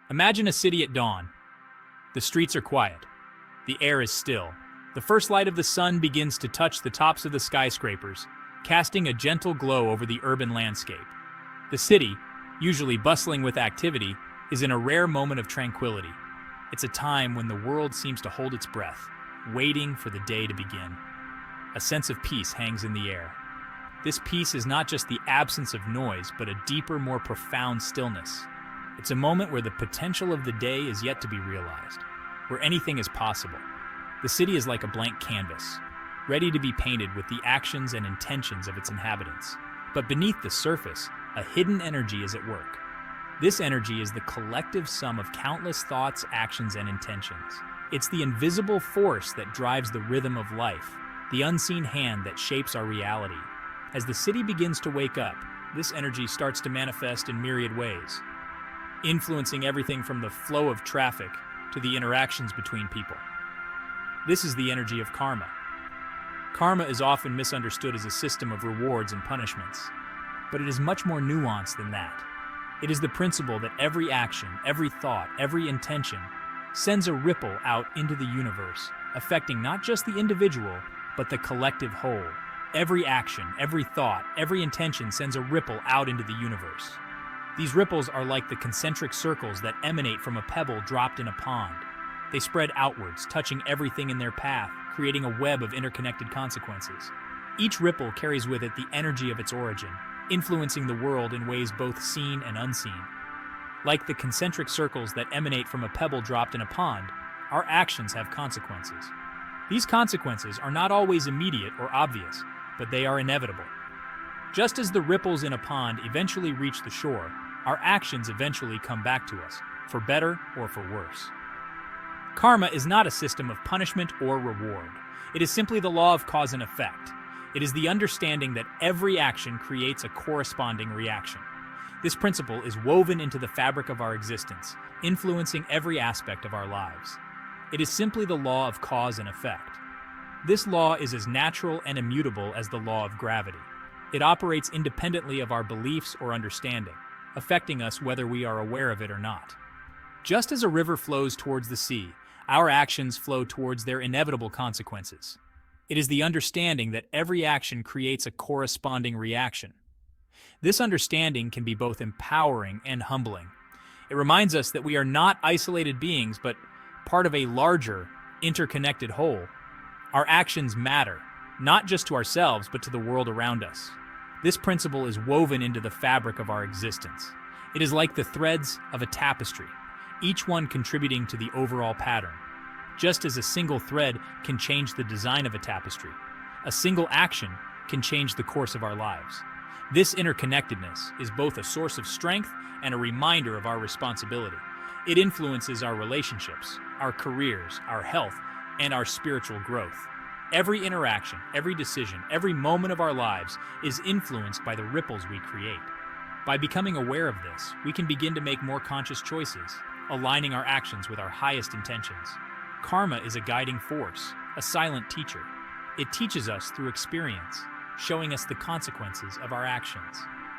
Imagine a city at dawn. The streets are quiet. The air is still. The first light of the sun begins to touch the tops of the skyscrapers, casting a gentle glow over the urban landscape. The city, usually bustling with activity, is in a rare moment of tranquility. It's a time when the world seems to hold its breath, waiting for the day to begin. A sense of peace hangs in the air. This peace is not just the absence of noise, but a deeper, more profound stillness. It's a moment where the potential of the day is yet to be realized, where anything is possible. The city is like a blank canvas, ready to be painted with the actions and intentions of its inhabitants. But beneath the surface, a hidden energy is at work. This energy is the collective sum of countless thoughts, actions, and intentions. It's the invisible force that drives the rhythm of life, the unseen hand that shapes our reality. As the city begins to wake up, this energy starts to manifest in myriad ways, influencing everything from the flow of traffic to the interactions between people. This is the energy of karma. Karma is often misunderstood as a system of rewards and punishments, but it is much more nuanced than that. It is the principle that every action, every thought, every intention sends a ripple out into the universe, affecting not just the individual, but the collective whole. Every action, every thought, every intention sends a ripple out into the universe. These ripples are like the concentric circles that emanate from a pebble dropped in a pond. They spread outwards, touching everything in their path, creating a web of interconnected consequences. Each ripple carries with it the energy of its origin, influencing the world in ways both seen and unseen. Like the concentric circles that emanate from a pebble dropped in a pond, our actions have consequences. These consequences are not always immediate or obvious, but they are inevitable. Just as the ripples in a pond eventually reach the shore, our actions eventually come back to us, for better or for worse. Karma is not a system of punishment or reward. It is simply the law of cause and effect. It is the understanding that every action creates a corresponding reaction. This principle is woven into the fabric of our existence, influencing every aspect of our lives. It is simply the law of cause and effect. This law is as natural and immutable as the law of gravity. It operates independently of our beliefs or understanding, affecting us whether we are aware of it or not. Just as a river flows towards the sea, our actions flow towards their inevitable consequences. It is the understanding that every action creates a corresponding reaction. This understanding can be both empowering and humbling. It reminds us that we are not isolated beings, but part of a larger, interconnected whole. Our actions matter, not just to ourselves, but to the world around us. This principle is woven into the fabric of our existence. It is like the threads of a tapestry, each one contributing to the overall pattern. Just as a single thread can change the design of a tapestry, a single action can change the course of our lives. This interconnectedness is both a source of strength and a reminder of our responsibility. It influences our relationships, our careers, our health, and our spiritual growth. Every interaction, every decision, every moment of our lives is influenced by the ripples we create. By becoming aware of this, we can begin to make more conscious choices, aligning our actions with our highest intentions. Karma is a guiding force, a silent teacher. It teaches us through experience, showing us the consequences of our actions.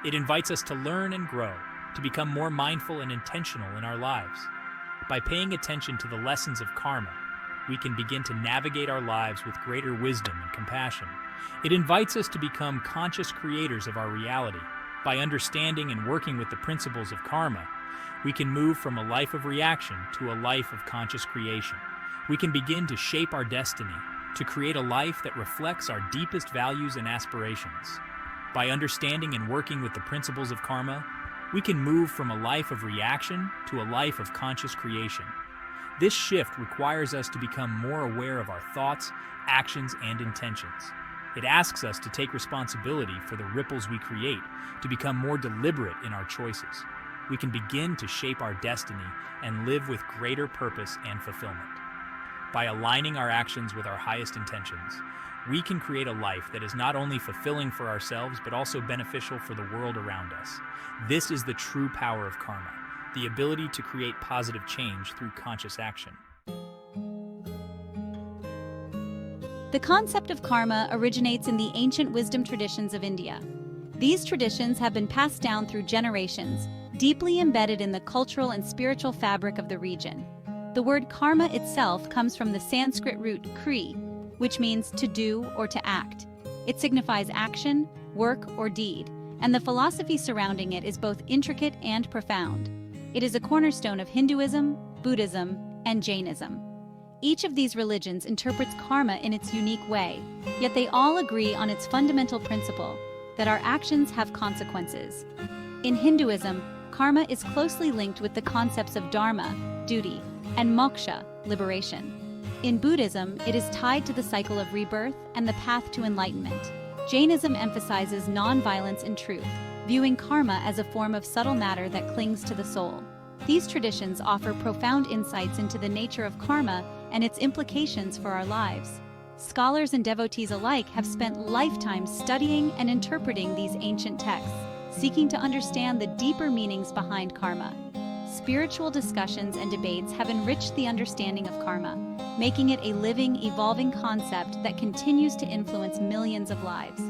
It invites us to learn and grow, to become more mindful and intentional in our lives. By paying attention to the lessons of karma, we can begin to navigate our lives with greater wisdom and compassion. It invites us to become conscious creators of our reality. By understanding and working with the principles of karma, we can move from a life of reaction to a life of conscious creation. We can begin to shape our destiny, to create a life that reflects our deepest values and aspirations. By understanding and working with the principles of karma, we can move from a life of reaction to a life of conscious creation. This shift requires us to become more aware of our thoughts, actions, and intentions. It asks us to take responsibility for the ripples we create, to become more deliberate in our choices. We can begin to shape our destiny and live with greater purpose and fulfillment. By aligning our actions with our highest intentions, we can create a life that is not only fulfilling for ourselves, but also beneficial for the world around us. This is the true power of karma, the ability to create positive change through conscious action. The concept of karma originates in the ancient wisdom traditions of India. These traditions have been passed down through generations, deeply embedded in the cultural and spiritual fabric of the region. The word karma itself comes from the Sanskrit root kri, which means to do or to act. It signifies action, work, or deed, and the philosophy surrounding it is both intricate and profound. It is a cornerstone of Hinduism, Buddhism, and Jainism. Each of these religions interprets karma in its unique way, yet they all agree on its fundamental principle, that our actions have consequences. In Hinduism, karma is closely linked with the concepts of dharma, duty, and moksha, liberation. In Buddhism, it is tied to the cycle of rebirth and the path to enlightenment. Jainism emphasizes non-violence and truth, viewing karma as a form of subtle matter that clings to the soul. These traditions offer profound insights into the nature of karma and its implications for our lives. Scholars and devotees alike have spent lifetimes studying and interpreting these ancient texts, seeking to understand the deeper meanings behind karma. Spiritual discussions and debates have enriched the understanding of karma, making it a living, evolving concept that continues to influence millions of lives.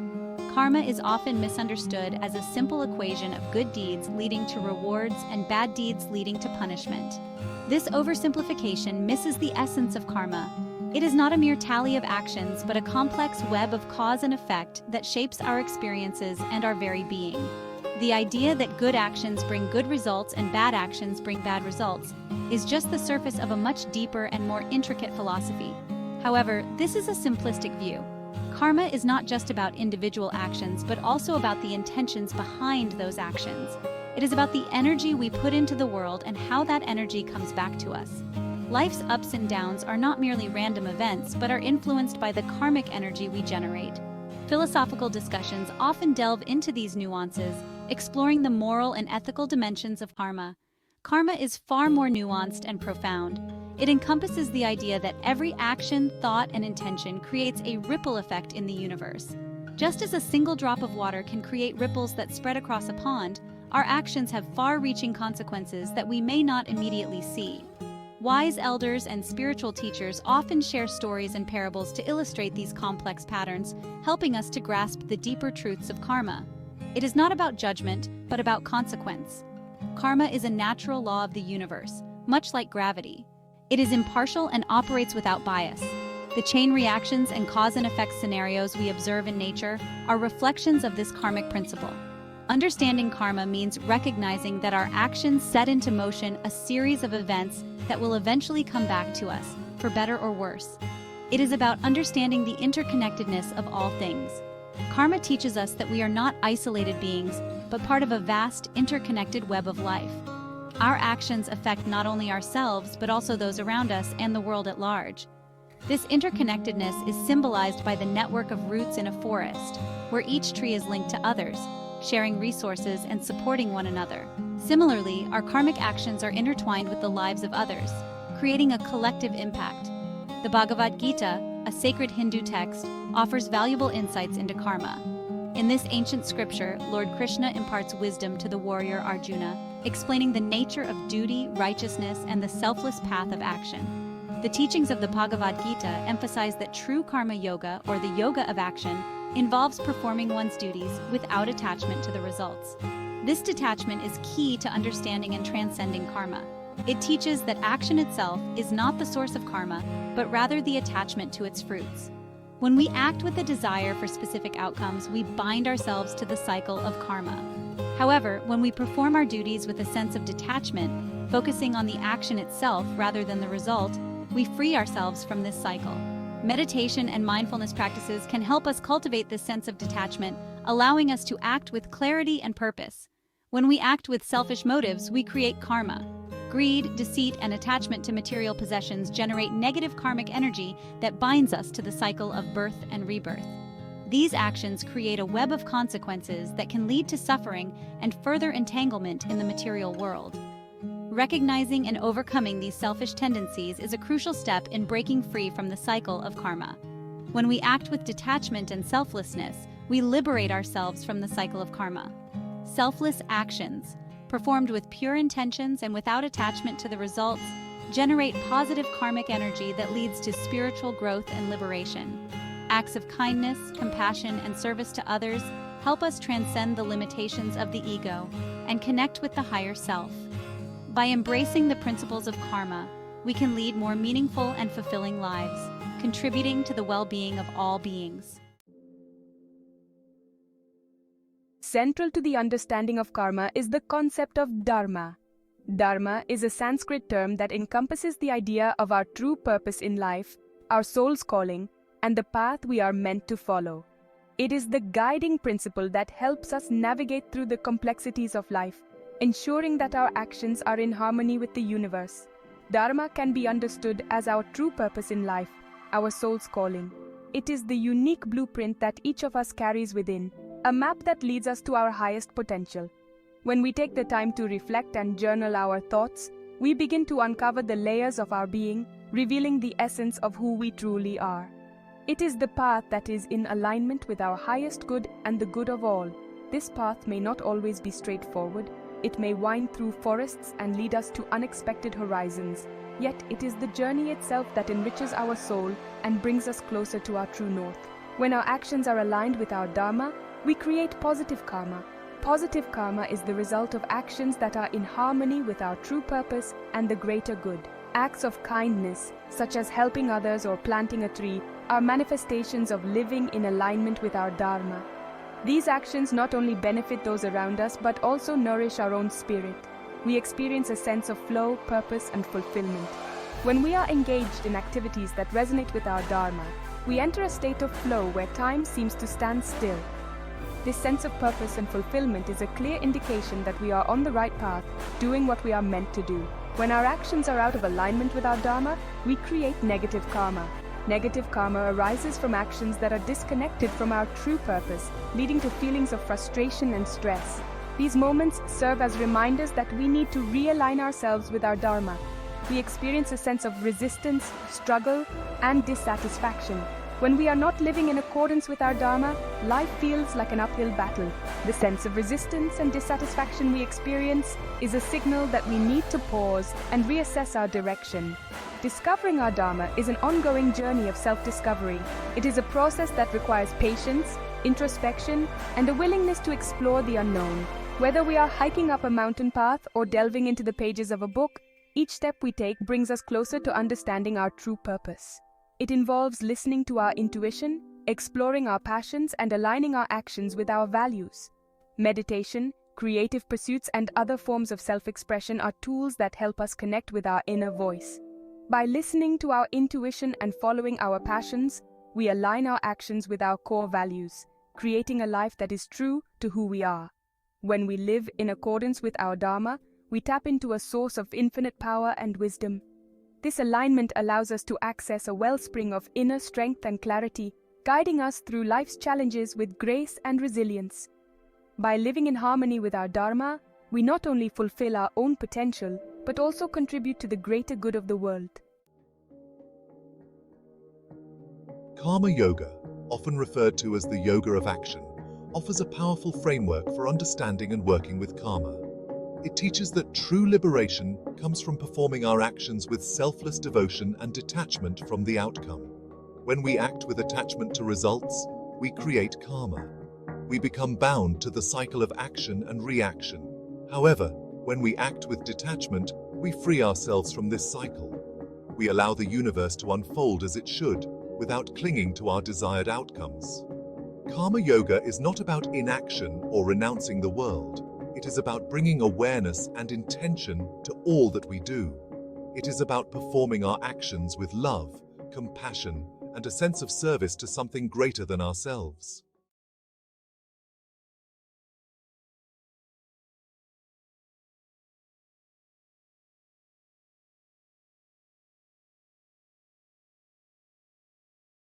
Karma is often misunderstood as a simple equation of good deeds leading to rewards and bad deeds leading to punishment. This oversimplification misses the essence of karma. It is not a mere tally of actions, but a complex web of cause and effect that shapes our experiences and our very being. The idea that good actions bring good results and bad actions bring bad results is just the surface of a much deeper and more intricate philosophy. However, this is a simplistic view. Karma is not just about individual actions, but also about the intentions behind those actions. It is about the energy we put into the world and how that energy comes back to us. Life's ups and downs are not merely random events, but are influenced by the karmic energy we generate. Philosophical discussions often delve into these nuances, exploring the moral and ethical dimensions of karma. Karma is far more nuanced and profound. It encompasses the idea that every action, thought, and intention creates a ripple effect in the universe. Just as a single drop of water can create ripples that spread across a pond, our actions have far-reaching consequences that we may not immediately see. Wise elders and spiritual teachers often share stories and parables to illustrate these complex patterns, helping us to grasp the deeper truths of karma. It is not about judgment, but about consequence. Karma is a natural law of the universe, much like gravity. It is impartial and operates without bias. The chain reactions and cause and effect scenarios we observe in nature are reflections of this karmic principle. Understanding karma means recognizing that our actions set into motion a series of events that will eventually come back to us, for better or worse. It is about understanding the interconnectedness of all things. Karma teaches us that we are not isolated beings, but part of a vast, interconnected web of life. Our actions affect not only ourselves, but also those around us and the world at large. This interconnectedness is symbolized by the network of roots in a forest, where each tree is linked to others, sharing resources and supporting one another. Similarly, our karmic actions are intertwined with the lives of others, creating a collective impact. The Bhagavad Gita, a sacred Hindu text, offers valuable insights into karma. In this ancient scripture, Lord Krishna imparts wisdom to the warrior Arjuna, explaining the nature of duty, righteousness, and the selfless path of action. The teachings of the Bhagavad Gita emphasize that true karma yoga, or the yoga of action, involves performing one's duties without attachment to the results. This detachment is key to understanding and transcending karma. It teaches that action itself is not the source of karma, but rather the attachment to its fruits. When we act with a desire for specific outcomes, we bind ourselves to the cycle of karma. However, when we perform our duties with a sense of detachment, focusing on the action itself rather than the result, we free ourselves from this cycle. Meditation and mindfulness practices can help us cultivate this sense of detachment, allowing us to act with clarity and purpose. When we act with selfish motives, we create karma. Greed, deceit, and attachment to material possessions generate negative karmic energy that binds us to the cycle of birth and rebirth. These actions create a web of consequences that can lead to suffering and further entanglement in the material world. Recognizing and overcoming these selfish tendencies is a crucial step in breaking free from the cycle of karma. When we act with detachment and selflessness, we liberate ourselves from the cycle of karma. Selfless actions, performed with pure intentions and without attachment to the results, generate positive karmic energy that leads to spiritual growth and liberation. Acts of kindness, compassion, and service to others help us transcend the limitations of the ego, and connect with the higher self. By embracing the principles of karma, we can lead more meaningful and fulfilling lives, contributing to the well-being of all beings. Central to the understanding of karma is the concept of Dharma. Dharma is a Sanskrit term that encompasses the idea of our true purpose in life, our soul's calling, and the path we are meant to follow. It is the guiding principle that helps us navigate through the complexities of life, ensuring that our actions are in harmony with the universe. Dharma can be understood as our true purpose in life, our soul's calling. It is the unique blueprint that each of us carries within, a map that leads us to our highest potential. When we take the time to reflect and journal our thoughts, we begin to uncover the layers of our being, revealing the essence of who we truly are. It is the path that is in alignment with our highest good and the good of all. This path may not always be straightforward. It may wind through forests and lead us to unexpected horizons. Yet it is the journey itself that enriches our soul and brings us closer to our true north. When our actions are aligned with our Dharma, we create positive karma. Positive karma is the result of actions that are in harmony with our true purpose and the greater good. Acts of kindness, such as helping others or planting a tree, are manifestations of living in alignment with our Dharma. These actions not only benefit those around us but also nourish our own spirit. We experience a sense of flow, purpose, and fulfillment. When we are engaged in activities that resonate with our Dharma, we enter a state of flow where time seems to stand still. This sense of purpose and fulfillment is a clear indication that we are on the right path, doing what we are meant to do. When our actions are out of alignment with our Dharma, we create negative karma. Negative karma arises from actions that are disconnected from our true purpose, leading to feelings of frustration and stress. These moments serve as reminders that we need to realign ourselves with our Dharma. We experience a sense of resistance, struggle, and dissatisfaction. When we are not living in accordance with our Dharma, life feels like an uphill battle. The sense of resistance and dissatisfaction we experience is a signal that we need to pause and reassess our direction. Discovering our Dharma is an ongoing journey of self-discovery. It is a process that requires patience, introspection, and a willingness to explore the unknown. Whether we are hiking up a mountain path or delving into the pages of a book, each step we take brings us closer to understanding our true purpose. It involves listening to our intuition, exploring our passions, and aligning our actions with our values. Meditation, creative pursuits, and other forms of self-expression are tools that help us connect with our inner voice. By listening to our intuition and following our passions, we align our actions with our core values, creating a life that is true to who we are. When we live in accordance with our Dharma, we tap into a source of infinite power and wisdom. This alignment allows us to access a wellspring of inner strength and clarity, guiding us through life's challenges with grace and resilience. By living in harmony with our Dharma, we not only fulfill our own potential, but also contribute to the greater good of the world. Karma Yoga, often referred to as the yoga of action, offers a powerful framework for understanding and working with karma. It teaches that true liberation comes from performing our actions with selfless devotion and detachment from the outcome. When we act with attachment to results, we create karma. We become bound to the cycle of action and reaction. However, when we act with detachment, we free ourselves from this cycle. We allow the universe to unfold as it should, without clinging to our desired outcomes. Karma Yoga is not about inaction or renouncing the world. It is about bringing awareness and intention to all that we do. It is about performing our actions with love, compassion, and a sense of service to something greater than ourselves.